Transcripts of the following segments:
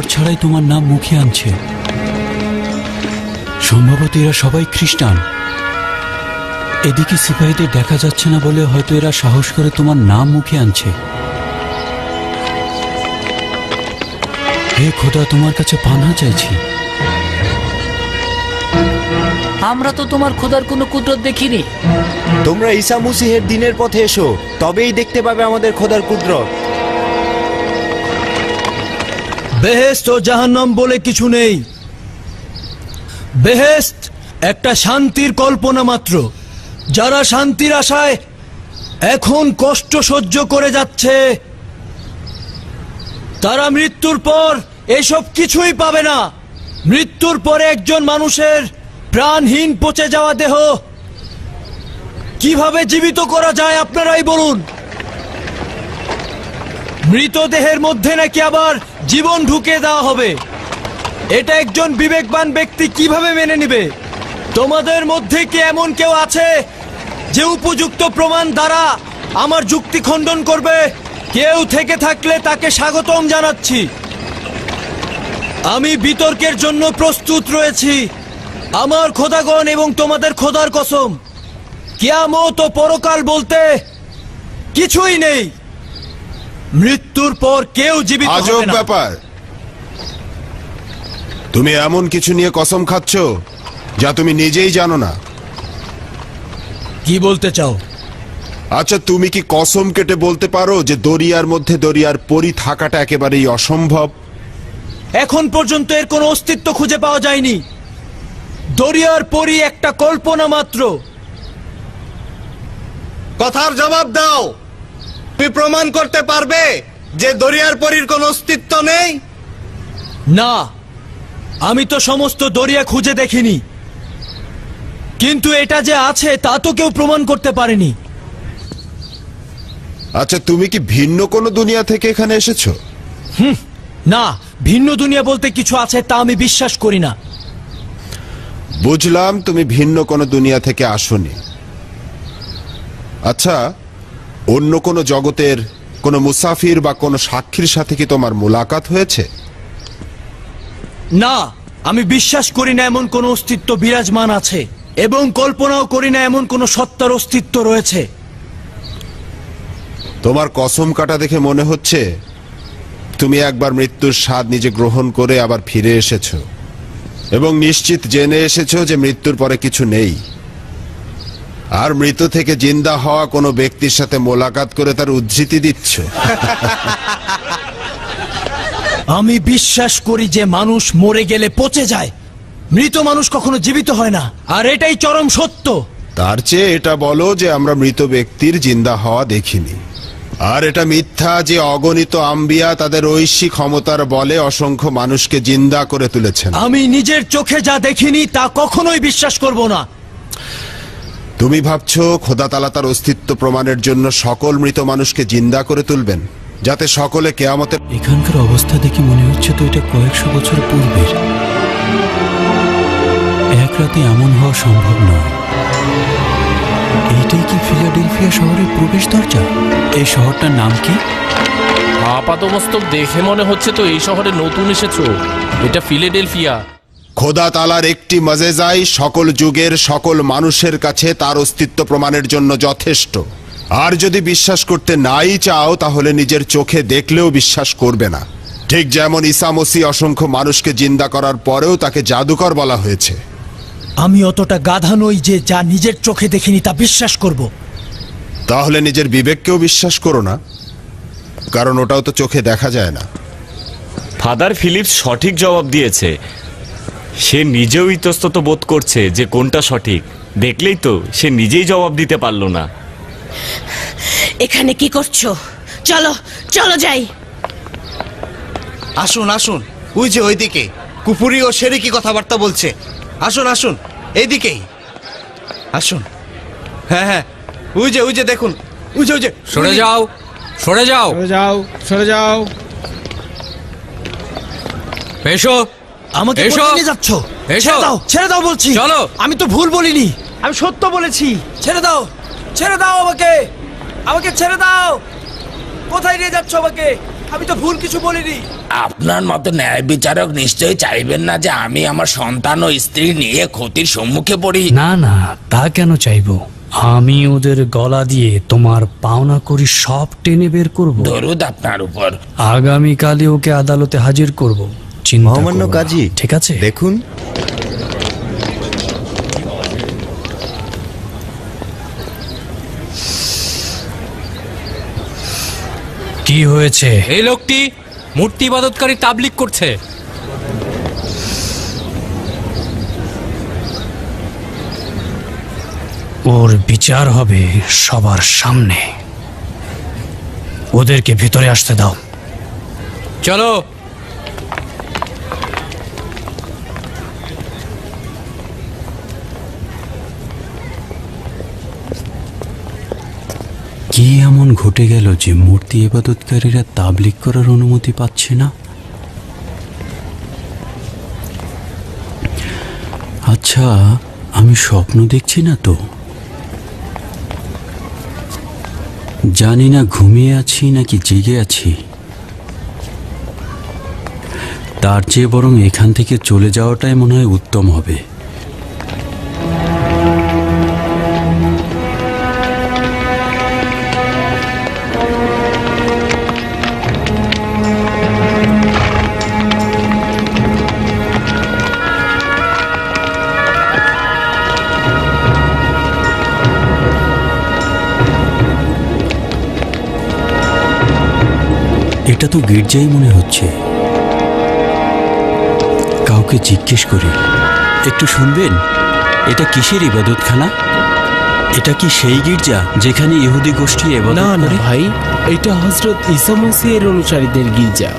ছাড়াই তোমার নাম মুখে আনছে। সম্ভবত এরা সবাই খ্রিস্টান। এদিকে সিপাহীদের দেখা যাচ্ছে না বলে হয়তো এরা সাহস করে তোমার নাম মুখে আনছে। হে খোদা, তোমার কাছে পানাহ চাইছি। আমরা তো তোমার খোদার কোনো কুদরত দেখিনি। তোমরা ঈসা মসীহের দিনের পথে এসো, তবেই দেখতে পাবে আমাদের খোদার কুদরত। বেহেশত ও জাহান্নাম বলে কিছু নেই। বেহেশত একটা শান্তির কল্পনা মাত্র। যারা শান্তির আশায় এখন কষ্ট সহ্য করে যাচ্ছে, তারা মৃত্যুর পর এসব কিছুই পাবে না। মৃত্যুর পরে একজন মানুষের প্রাণহীন পচে যাওয়া দেহ কিভাবে জীবিত করা যায় আপনারাই বলুন। মৃতদেহের মধ্যে নাকি আবার জীবন ঢুকে দেওয়া হবে। এটা একজন বিবেকবান ব্যক্তি কিভাবে মেনে নেবে? তোমাদের মধ্যে কি এমন কেউ আছে যে উপযুক্ত প্রমাণ দ্বারা আমার যুক্তি খণ্ডন করবে? কেউ থেকে থাকলে তাকে স্বাগতম জানাচ্ছি। আমি বিতর্কের জন্য প্রস্তুত রয়েছি। আমার খোদাগণ এবং তোমাদের খোদার কসম, কিয়ামত ও পরকাল বলতে কিছুই নেই। মৃত্যুর পর কেউ জীবিত হবে না। আজব ব্যাপার। তুমি এমন কিছু নিয়ে কসম খাচ্ছ যা তুমি নিজেই জানো না। কি বলতে চাও? আচ্ছা, তুমি কি কসম কেটে বলতে পারো যে দরিয়ার মধ্যে দরিয়ার পরী থাকাটা একেবারেই অসম্ভব? এখন পর্যন্ত এর কোনো অস্তিত্ব খুঁজে পাওয়া যায়নি। দরিয়ার পরী একটা কল্পনা মাত্র। কথার জবাব দাও। তুমি প্রমাণ করতে পারবে যে দরিয়ার পরীর কোনো অস্তিত্ব নেই? না, আমি তো সমস্ত দরিয়া খুঁজে দেখিনি, কিন্তু এটা যে আছে তা তো কেউ প্রমাণ করতে পারেনি। আচ্ছা, তুমি কি ভিন্ন কোনো দুনিয়া থেকে এখানে এসেছো? না, ভিন্ন দুনিয়া বলতে কিছু আছে তা আমি বিশ্বাস করি না। বুঝলাম, তুমি ভিন্ন কোনো দুনিয়া থেকে আসোনি। আচ্ছা, অন্য কোনো জগতের কোনো মুসাফির বা কোনো সাক্ষীর সাথে কি তোমার মোলাকাত হয়েছে? না, আমি বিশ্বাস করি না এমন কোনো অস্তিত্ব বিরাজমান আছে, এবং কল্পনাও করি না এমন কোনো সত্তার অস্তিত্ব রয়েছে। তোমার কসম কাটা দেখে মনে হচ্ছে তুমি একবার মৃত্যুর স্বাদ নিজে গ্রহণ করে আবার ফিরে এসেছো, এবং নিশ্চিত জেনে এসেছো যে মৃত্যুর পরে কিছু নেই। আর মৃত থেকে জিন্দা হওয়া কোনো ব্যক্তির সাথে মোলাকাত করে তার উদ্ধৃতি দিচ্ছ। আমি বিশ্বাস করি যে মানুষ মরে গেলে পচে যায়, মৃত মানুষ কখনো জীবিত হয় না, আর এটাই চরম সত্য। তার চেয়ে এটা বলো যে আমরা মৃত ব্যক্তির জিন্দা হওয়া দেখিনি। আর এটা মিথ্যা যে অগণিত আম্বিয়া তাদের ঐশী ক্ষমতার বলে অসংখ্য মানুষকে জিন্দা করে তুলেছেন। আমি নিজের চোখে যা দেখিনি তা কখনোই বিশ্বাস করব না। তুমি ভাবছো খোদা তাআলা তার অস্তিত্ব প্রমাণের জন্য সকল মৃত মানুষকে জিন্দা করে তুলবেন, যাতে সকলে কিয়ামতের। এখানকার অবস্থা দেখে মনে হচ্ছে তো এটা কয়েকশো বছর পূর্বের। এক রাতে এমন হওয়া সম্ভব নয়। এইটাই কি ফিলাডেলফিয়া শহরের প্রবেশ দরজা? এই শহরটার নাম কি? আপাতমস্তক দেখে মনে হচ্ছে তো এই শহরে নতুন এসেছো। এটা ফিলাডেলফিয়া। খোদা তাআলার একটি মজেজাই সকল যুগের সকল মানুষের কাছে তার অস্তিত্ব প্রমাণের জন্য যথেষ্ট। আর যদি বিশ্বাস করতে নাই চাও তাহলে নিজের চোখে দেখলেও বিশ্বাস করবে না। ঠিক যেমন ঈসা মসীহ অসংখ্য মানুষকে জিন্দা করার পরেও তাকে জাদুকর বলা হয়েছে। আমি অতটা গাধা নই যে যা নিজের চোখে দেখিনি তা বিশ্বাস করব। তাহলে নিজের বিবেককেও বিশ্বাস করো না, কারণ ওটাও তো চোখে দেখা যায় না। ফাদার ফিলিপস সঠিক জবাব দিয়েছে। সে নিজেও ইতস্তত বোধ করছে যে কোনটা সঠিক। দেখলেই তো সে নিজেই জবাব দিতে পারল না। এখানে কি করছো? চলো চলো যাই। আসুন আসুন, ওই যে ওইদিকে কুফুরি ও শেরিকি কথাবার্তা বলছে। আসুন আসুন, এইদিকেই আসুন। হ্যাঁ হ্যাঁ, ওই যে দেখুন, ওই যে সরে যাও, সরে যাও, সরে যাও। এসো। আমাকে এসো। কোথায় নিয়ে যাচ্ছ? এসো। ছেড়ে দাও, ছেড়ে দাও বলছি। চলো। আমি তো ভুল বলিনি, আমি সত্য বলেছি। ছেড়ে দাও, ছেড়ে দাও আমাকে, আমাকে ছেড়ে দাও। কোথায় নিয়ে যাচ্ছ আমাকে? আমি তো ভুল কিছু বলিনি। আপনার মতো ন্যায় বিচারক নিশ্চয়ই চাইবেন না যে আমি আমার সন্তান ও স্ত্রী নিয়ে ক্ষতির সম্মুখে পড়ি। না না, তা কেন চাইবো? আমি ওদের গলা দিয়ে তোমার পাওনা করি সব টেনে বের করব। দরুদ আপনার উপর। আগামীকালই ওকে আদালতে হাজির করব। চিন্তা মহামান্য করো না। কাজী, ঠিক আছে? দেখুন কি হয়েছে? এই লোকটি মূর্তি ইবাদতকারী তাবলিগ করছে। ওর বিচার হবে সবার সামনে। ওদেরকে ভিতরে আসতে দাও। চলো। কি এমন ঘটে গেল যে মূর্তি ইবাদতকারীরা তাবলিগ করার অনুমতি পাচ্ছে না? আচ্ছা, আমি স্বপ্ন দেখছি না তো? জানি না ঘুমিয়ে আছি নাকি জেগে আছি। তার চেয়ে বরং এখান থেকে চলে যাওয়াটাই মনে হয় উত্তম হবে। এটা তো গির্জাই মনে হচ্ছে। কাউকে জিজ্ঞেস করি। একটু শুনবেন, এটা কিসের ইবাদতখানা? এটা কি সেই গির্জা যেখানে ইহুদি গোষ্ঠী ইবাদত না না করে? ভাই, এটা হযরত ঈসা মসিহের অনুসারীদের গির্জা।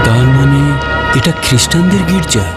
তার মানে এটা খ্রিস্টানদের গির্জা?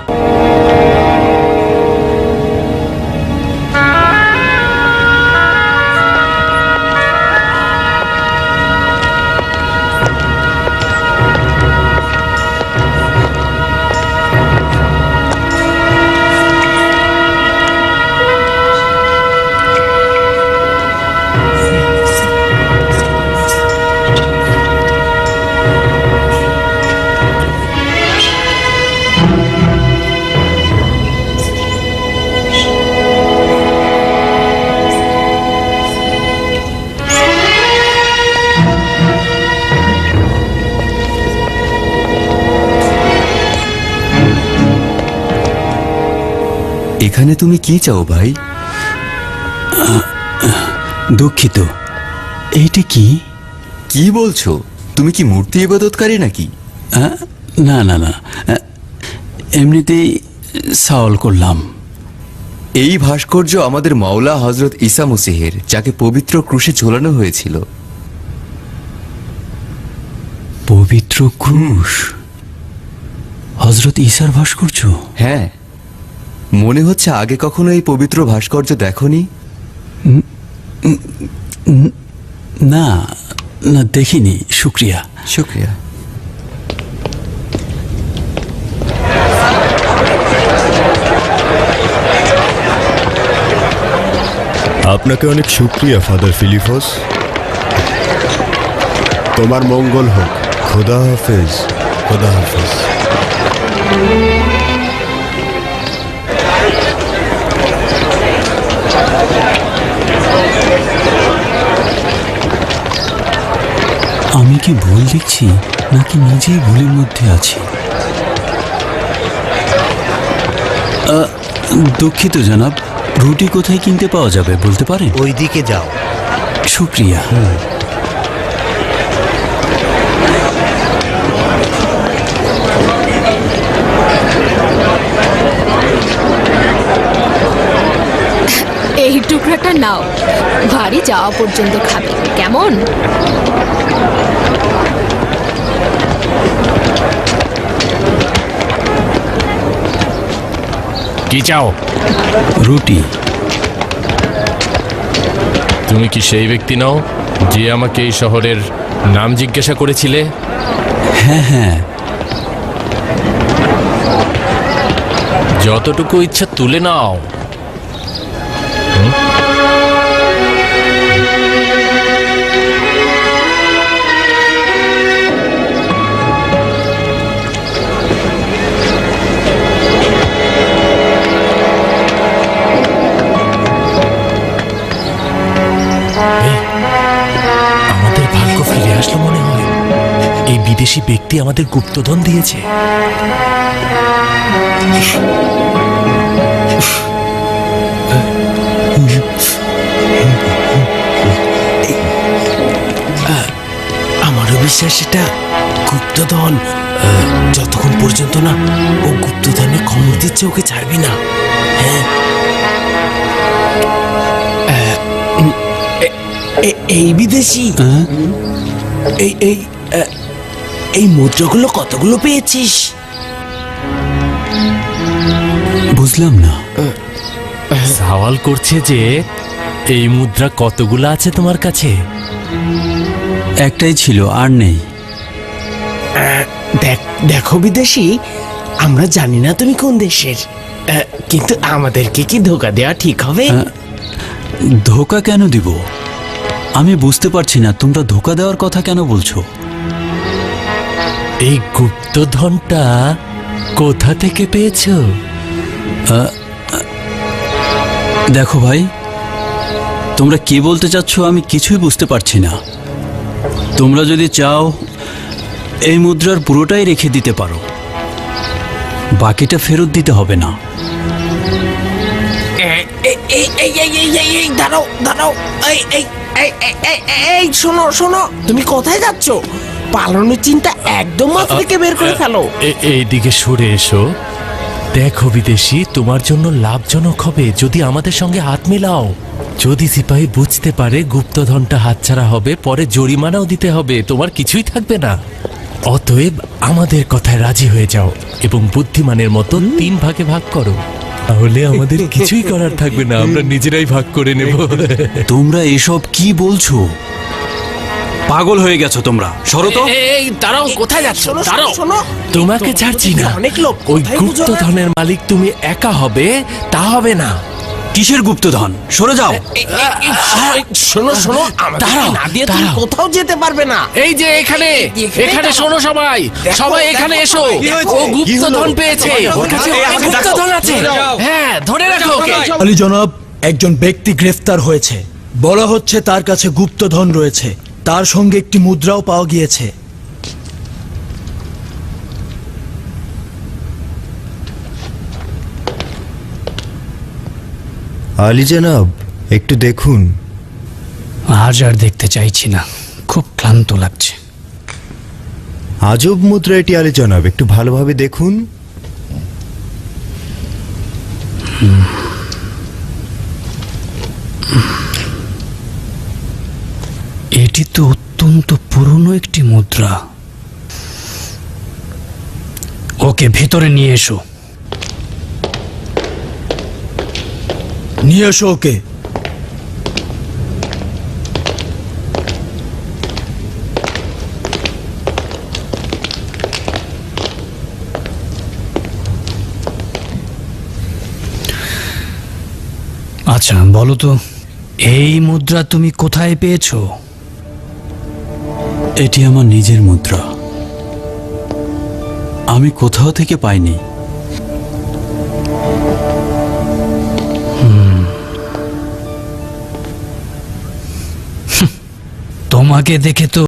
এখানে তুমি কি চাও ভাই? দুঃখিত, এইটা কি? কি বলছো? তুমি কি মূর্তি ইবাদতকারী নাকি? না না না, এমনিতেই সওয়াল করলাম। এই ভাস্কর্য আমাদের মাওলা হযরত ঈসা মসিহের, যাকে পবিত্র ক্রুশে ঝোলানো হয়েছিল। পবিত্র ক্রুশ? হযরত ঈসার ভাস্কর্য? হ্যাঁ, মনে হচ্ছে আগে কখনো এই পবিত্র ভাস্কর্য দেখোনি? না না, দেখিনি। শুক্রিয়া। শুক্রিয়া। আপনাকে অনেক শুক্রিয়া ফাদার ফিলিপস। তোমার মঙ্গল হোক। খোদা হাফেজ। খোদা হাফেজ। আমি কি ভুল দেখছি নাকি নিজেই ভুলের মধ্যে আছি? দুঃখিত জনাব, রুটি কোথায় কিনতে পাওয়া যাবে বলতে পারেন? ওই দিকে যাও। শুক্রিয়া। এই টুকরাটা নাও, বাড়ি যাওয়া পর্যন্ত খাবে, কেমন? কি চাও? রুটি। তুমি কি সেই ব্যক্তি নও যে আমাকে এই শহরের নাম জিজ্ঞাসা করেছিলে? হ্যাঁ হ্যাঁ। যতটুকু ইচ্ছা তুলে নাও। বিদেশি ব্যক্তি আমাদের গুপ্তধন দিয়েছে। আমারও বিশ্বাস এটা গুপ্তধন। যতক্ষণ পর্যন্ত না ও গুপ্তধনে খবর দিচ্ছে ওকে ছাড়বি না। হ্যাঁ, এই বিদেশি, এই মুদ্রাগুলো কতগুলো পেয়েছিস? বুঝলাম না। সওয়াল করছে যে এই মুদ্রা কতগুলো আছে তোমার কাছে? একটাই ছিল, আর নেই। দেখো বিদেশি, আমরা জানি না তুমি কোন দেশের, কিন্তু আমাদেরকে কি ধোকা দেওয়া ঠিক হবে? ধোকা কেন দিব? আমি বুঝতে পারছি না তোমরা ধোকা দেওয়ার কথা কেন বলছো। এই গুপ্তধনটা কোথা থেকে পেয়েছো? দেখো ভাই, তোমরা কি বলতে চাচ্ছ আমি কিছুই বুঝতে পারছি না। তোমরা যদি চাও এই মুদ্রার পুরোটাই রেখে দিতে পারো, বাকিটা ফেরত দিতে হবে না। দাঁড়াও দাঁড়াও, এই শোনো শোনো, তুমি কোথায় যাচ্ছ? পালানোর চিন্তা একদম মাথা থেকে বের করে ফেলো। এইদিকে সরে এসো। দেখো বিদেশি, তোমার জন্য লাভজনক হবে যদি আমাদের সঙ্গে হাত মেলাও। যদি সিপাহী বুঝতে পারে গুপ্তধনটা হাতছাড়া হবে, পরে জরিমানাও দিতে হবে, তোমার কিছুই থাকবে না। অতএব আমাদের কথায় রাজি হয়ে যাও এবং বুদ্ধিমানের মতো 3 ভাগে ভাগ করো, তাহলে আমাদের কিছুই করার থাকবে না, আমরা নিজেরাই ভাগ করে নেব। তোমরা এসব কি বলছো? পাগল হয়ে গেছো তোমরা। সরো তো। এই দাঁড়াও, কোথায় যাচ্ছ? দাঁড়াও, শোনো, তোমাকে ছাড়ছি না। অনেক লোক, ওই কোথায় বুঝো না? গুপ্তধনের মালিক তুমি একা হবে তা হবে না। কিসের গুপ্তধন? সরে যাও। শোনো শোনো, দাঁড়াও না দিয়ে তুমি কোথাও যেতে পারবে না। এই যে এখানে এখানে শোনো সবাই, সবাই এখানে এসো। ও গুপ্তধন পেয়েছে, ওর কাছে গুপ্তধন আছে। হ্যাঁ, ধরে রাখো ওকে। আলী জনাব, একজন ব্যক্তি গ্রেফতার হয়েছে। বলা হচ্ছে তার কাছে গুপ্তধন রয়েছে, তার সঙ্গে একটি মুদ্রাও পাওয়া গিয়েছে। আলী জনাব, একটু দেখুন। আজ আর দেখতে চাইছি না, খুব ক্লান্ত লাগছে। আজব মুদ্রা এটি আলী জনাব, একটু ভালোভাবে দেখুন। এটি তো অত্যন্ত পুরনো একটি মুদ্রা। ওকে ভেতরে নিয়ে এসো। নিয়ে এসো ওকে। আচ্ছা বলো তো, এই মুদ্রা তুমি কোথায় পেয়েছো? এটি আমার নিজের মুদ্রা, আমি কোথাও থেকে পাইনি। তোমাকে দেখে তো